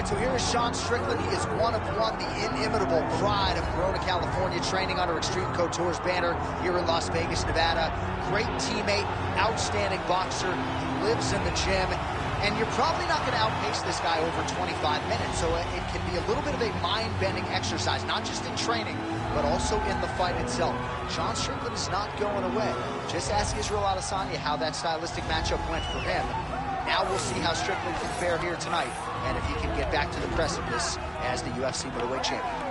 right, so here is Sean Strickland. He is one of one, the inimitable pride of Corona, California, training under Extreme Couture's banner here in Las Vegas, Nevada. Great teammate, outstanding boxer, lives in the gym, and you're probably not going to outpace this guy over 25 minutes, so it can be a little bit of a mind-bending exercise, not just in training, but also in the fight itself. Sean Strickland is not going away. Just ask Israel Adesanya how that stylistic matchup went for him. Now we'll see how Strickland can fare here tonight, and if he can get back to the precipice as the UFC middleweight champion.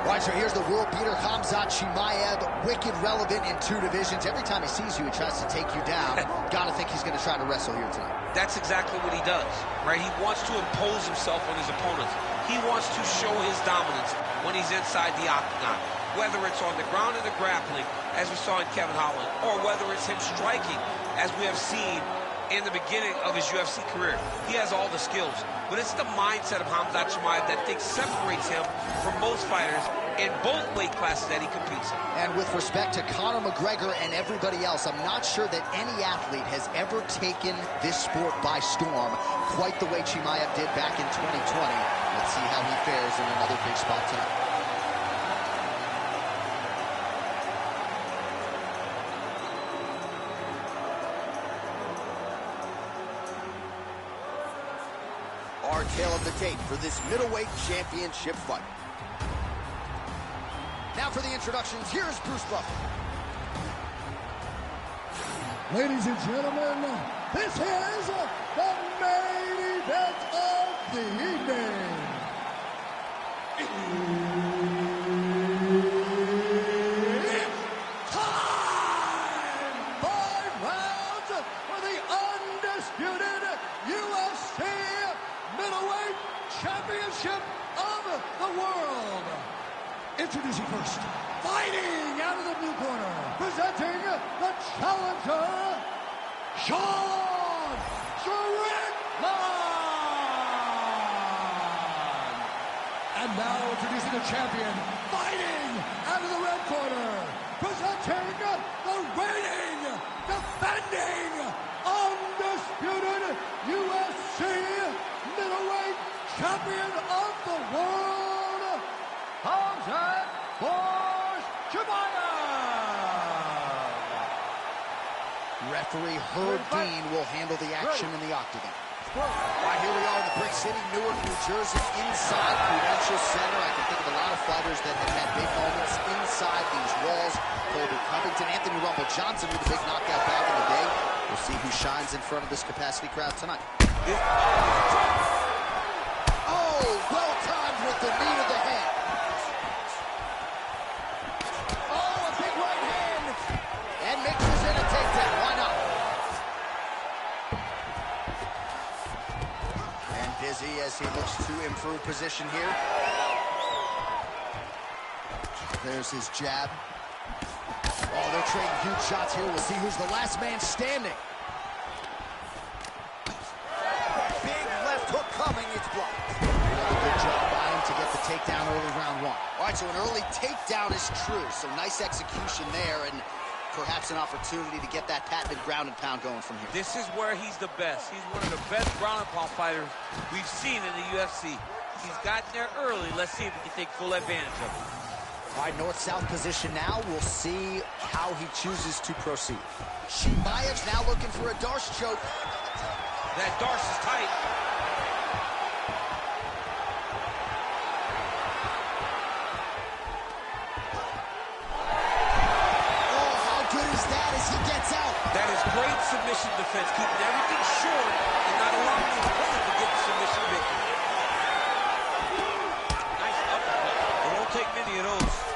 All right, so here's the world beater, Khamzat Chimaev, wicked relevant in 2 divisions. Every time he sees you, he tries to take you down. Gotta think he's gonna try to wrestle here tonight. That's exactly what he does, right? He wants to impose himself on his opponents. He wants to show his dominance when he's inside the octagon, whether it's on the ground in the grappling, as we saw in Kevin Holland, or whether it's him striking, as we have seen in the beginning of his UFC career. He has all the skills, but it's the mindset of Khamzat Chimaev that I think separates him from most fighters in both weight classes that he competes in. And with respect to Conor McGregor and everybody else, I'm not sure that any athlete has ever taken this sport by storm quite the way Chimaev did back in 2020. Let's see how he fares in another big spot tonight. Our tale of the tape for this middleweight championship fight. Now for the introductions, here's Bruce Buffer. Ladies and gentlemen, this is the main event of the evening. It's time! 5 rounds for the undisputed UFC middleweight championship of the world. Introducing first, fighting out of the blue corner, presenting the challenger, Sean Strickland. And now introducing the champion, fighting out of the red corner, presenting the reigning, defending, undisputed UFC middleweight champion of the world, Khamzat Chimaev. Referee Herb Dean will handle the action in the octagon. All right, here we are in the Brick City, Newark, New Jersey, inside Prudential Center. I can think of a lot of fighters that have had big moments inside these walls. Colby Covington, Anthony Rumble Johnson with a big knockout back in the day. We'll see who shines in front of this capacity crowd tonight. Oh, well timed with the knee to the head. Oh, a big right hand. And mixes in a takedown. Why not? And busy as he looks to improve position here. There's his jab. Oh, they're trading huge shots here. We'll see who's the last man standing. Big left hook coming. It's blocked. Really good job by him to get the takedown early round 1. All right, so an early takedown is true. So nice execution there, and perhaps an opportunity to get that patented ground and pound going from here. This is where he's the best. He's one of the best ground and pound fighters we've seen in the UFC. He's gotten there early. Let's see if he can take full advantage of it. All right, north-south position now. We'll see how he chooses to proceed. Chimaev's now looking for a Darce choke. That Darce is tight. Oh, how good is that as he gets out? That is great submission defense, keeping everything short and not allowing his opponent to get the submission victory. Nice uppercut. It won't take many of those.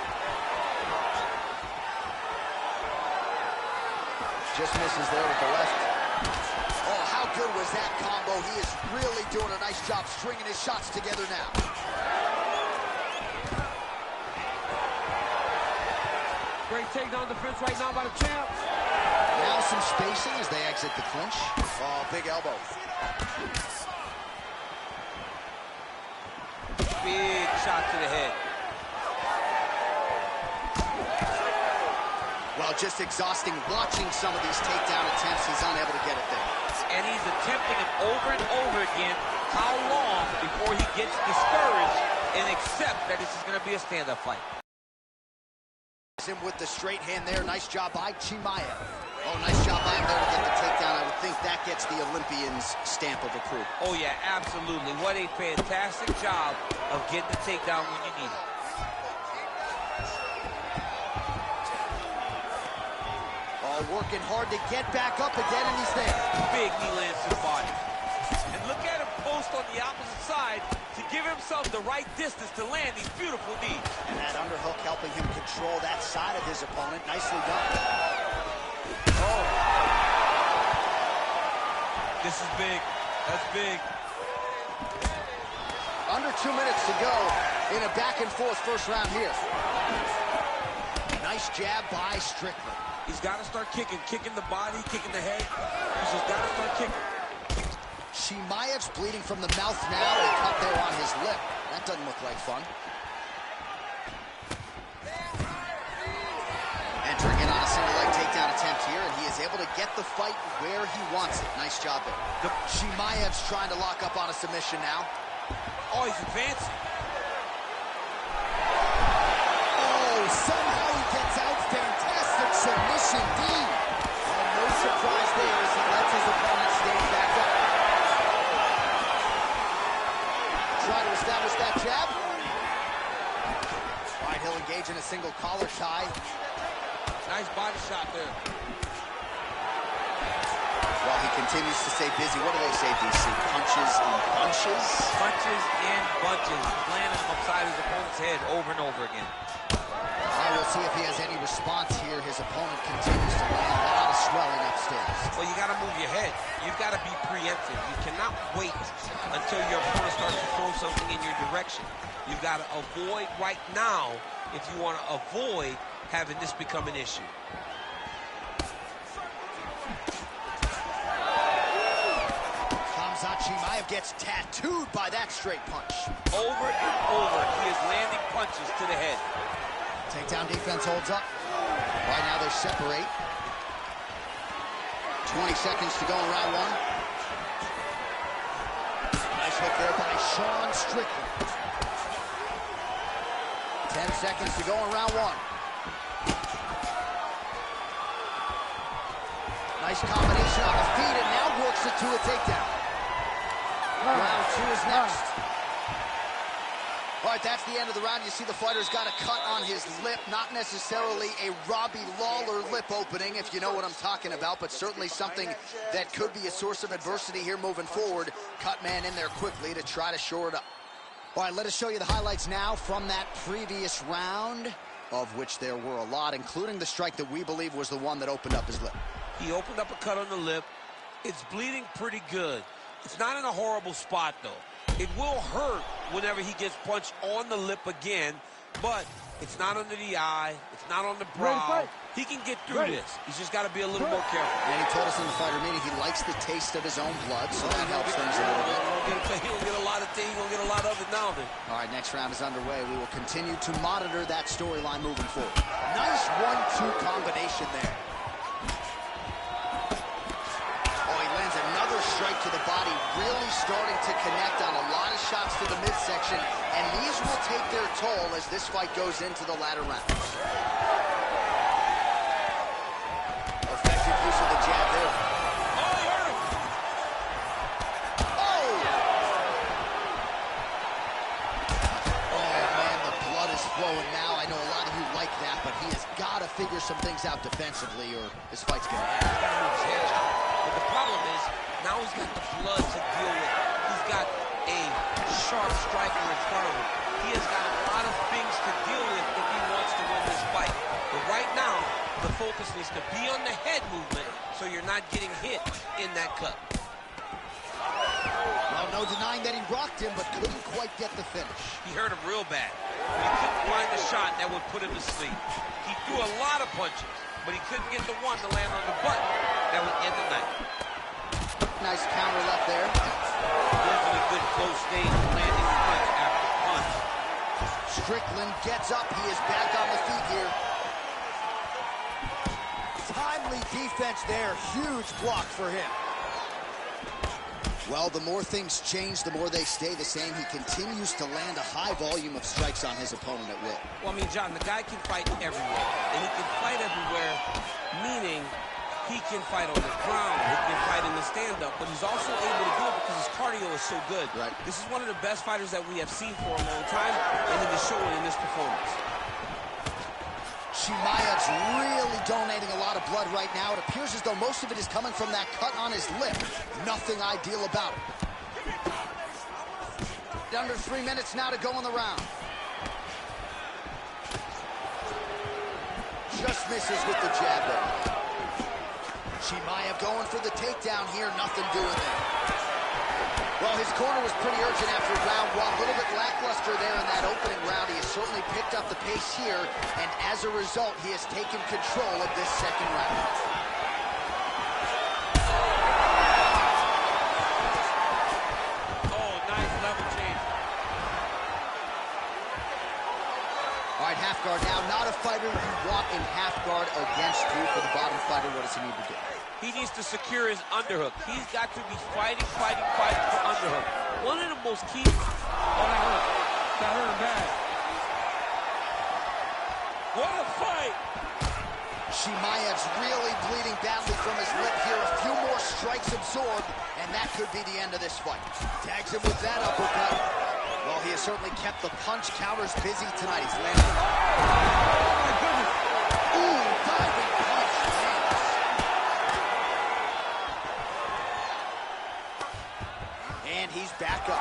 Just misses there with the left. Oh, how good was that combo? He is really doing a nice job stringing his shots together now. Great takedown defense right now by the champ. Now some spacing as they exit the clinch. Oh, big elbow. Big shot to the head. Well, just exhausting watching some of these takedown attempts. He's unable to get it there. And he's attempting it over and over again. How long before he gets discouraged and accept that this is going to be a stand-up fight? Him with the straight hand there. Nice job by Chimaev. Oh, nice job by him there to get the takedown. I would think that gets the Olympians' stamp of approval. Oh, yeah, absolutely. What a fantastic job of getting the takedown when you need it. Oh, working hard to get back up again, and he's there. Big knee lands to the body. And look at him post on the opposite side to give himself the right distance to land these beautiful knees. And that underhook helping him control that side of his opponent. Nicely done. Oh. This is big. That's big. Under 2 minutes to go in a back-and-forth first round here. Nice jab by Strickland. He's got to start kicking the body, kicking the head. He's just got to start kicking. Chimaev's bleeding from the mouth now. A cut there on his lip. That doesn't look like fun. Entering in on a single leg takedown attempt here, and he is able to get the fight where he wants it. Nice job there. Chimaev's trying to lock up on a submission now. Oh, he's advancing. Oh, somehow he gets out. Fantastic submission, D. And no surprise there as he lets his opponent stand back up. Try to establish that jab. All right, he'll engage in a single collar tie. Nice body shot there. While he continues to stay busy, what do they say, DC? Punches and bunches? Punches and bunches. Landing him upside his opponent's head over and over again. All right, we'll see if he has any response here. His opponent continues to land a lot of swelling upstairs. Well, you got to move your head. You've got to be preemptive. You cannot wait until your opponent starts to throw something in your direction. You've got to avoid right now if you want to avoid having this become an issue. Chimaev gets tattooed by that straight punch. Over and over, he is landing punches to the head. Takedown defense holds up. Right now they separate. 20 seconds to go in round one. Nice hook there by Sean Strickland. 10 seconds to go in round one. Nice combination on the feet and now works it to a takedown. Round two is next. All right, that's the end of the round. You see the fighter's got a cut on his lip. Not necessarily a Robbie Lawler lip opening, if you know what I'm talking about, but certainly something that could be a source of adversity here moving forward. Cut man in there quickly to try to shore it up. All right, let us show you the highlights now from that previous round, of which there were a lot, including the strike that we believe was the one that opened up his lip. He opened up a cut on the lip. It's bleeding pretty good. It's not in a horrible spot, though. It will hurt whenever he gets punched on the lip again, but it's not under the eye. It's not on the brow. He can get through this. He's just got to be a little more careful. And he told us in the fighter meeting he likes the taste of his own blood, so that helps things a little bit. He'll get a lot of things. He'll get a lot of it now. Then. All right, next round is underway. We will continue to monitor that storyline moving forward. Nice 1-2 combination there. Strike to the body, really starting to connect on a lot of shots to the midsection, and these will take their toll as this fight goes into the latter rounds. Effective use of the jab there. Oh, he hurt him. Oh! Oh, man, the blood is flowing now. I know a lot of you like that, but he has got to figure some things out defensively, or this fight's going to end. He's got to move his hands out. But the problem is, now he's got the blood to deal with. He's got a sharp striker in front of him. He has got a lot of things to deal with if he wants to win this fight. But right now, the focus needs to be on the head movement so you're not getting hit in that cut. Well, no denying that he rocked him, but couldn't quite get the finish. He hurt him real bad. He couldn't find the shot that would put him to sleep. He threw a lot of punches, but he couldn't get the one to land on the button that would end the night. Nice counter left there. There's a good close stage landing punch after punch. Strickland gets up. He is back on the feet here. Timely defense there. Huge block for him. Well, the more things change, the more they stay the same. He continues to land a high volume of strikes on his opponent at will. Well, I mean, John, the guy can fight everywhere. And he can fight everywhere, meaning he can fight on the ground, he can fight in the stand-up, but he's also able to do it because his cardio is so good. Right. This is one of the best fighters that we have seen for a long time, and it is showing in this performance. Chimaev's really donating a lot of blood right now. It appears as though most of it is coming from that cut on his lip. Nothing ideal about it. Under 3 minutes now to go in the round. Just misses with the jab there. Chimaev going for the takedown here. Nothing doing there. Well, his corner was pretty urgent after round one. A little bit lackluster there in that opening round. He has certainly picked up the pace here, and as a result, he has taken control of this second round. Oh, nice level change. All right, half guard now. Not a fighter you want in half guard against you. For the bottom fighter, what does he need to do? He needs to secure his underhook. He's got to be fighting for underhook. One of the most key... Oh, that hurt. That hurt him bad. What a fight! Chimaev's really bleeding badly from his lip here. A few more strikes absorbed, and that could be the end of this fight. Tags him with that uppercut. Well, he has certainly kept the punch counters busy tonight. He's landing... Oh, my goodness! Ooh, diving punch. And he's back up.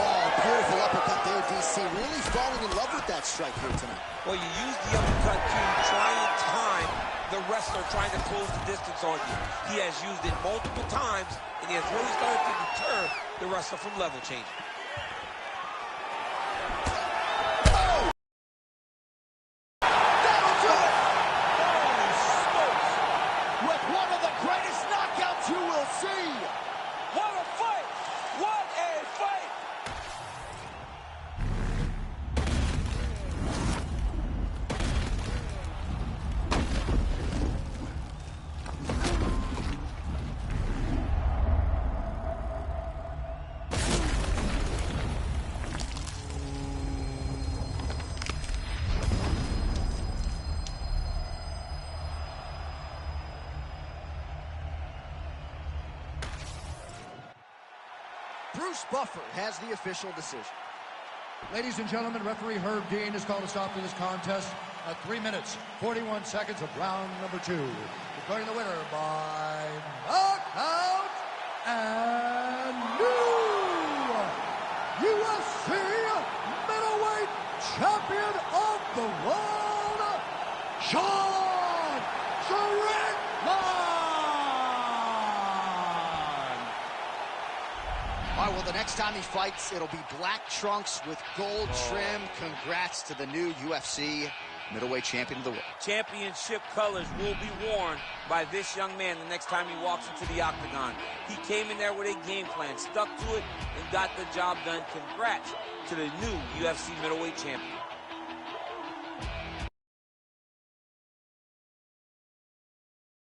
Oh, beautiful uppercut there, DC. Really falling in love with that strike here tonight. Well, you use the uppercut to try and time the wrestler trying to close the distance on you. He has used it multiple times, and he has really started to deter the wrestler from level changing. Oh! That'll do it! Holy smokes! With one of the greatest knockouts you will see! What a fight! What a fight! Bruce Buffer has the official decision. Ladies and gentlemen, referee Herb Dean has called a stop to this contest at 3 minutes, 41 seconds of round number 2. Declaring the winner by knockout and new UFC middleweight champion of the world, Strickland! All right, well, the next time he fights, it'll be black trunks with gold trim. Congrats to the new UFC middleweight champion of the world. Championship colors will be worn by this young man the next time he walks into the octagon. He came in there with a game plan, stuck to it, and got the job done. Congrats to the new UFC middleweight champion.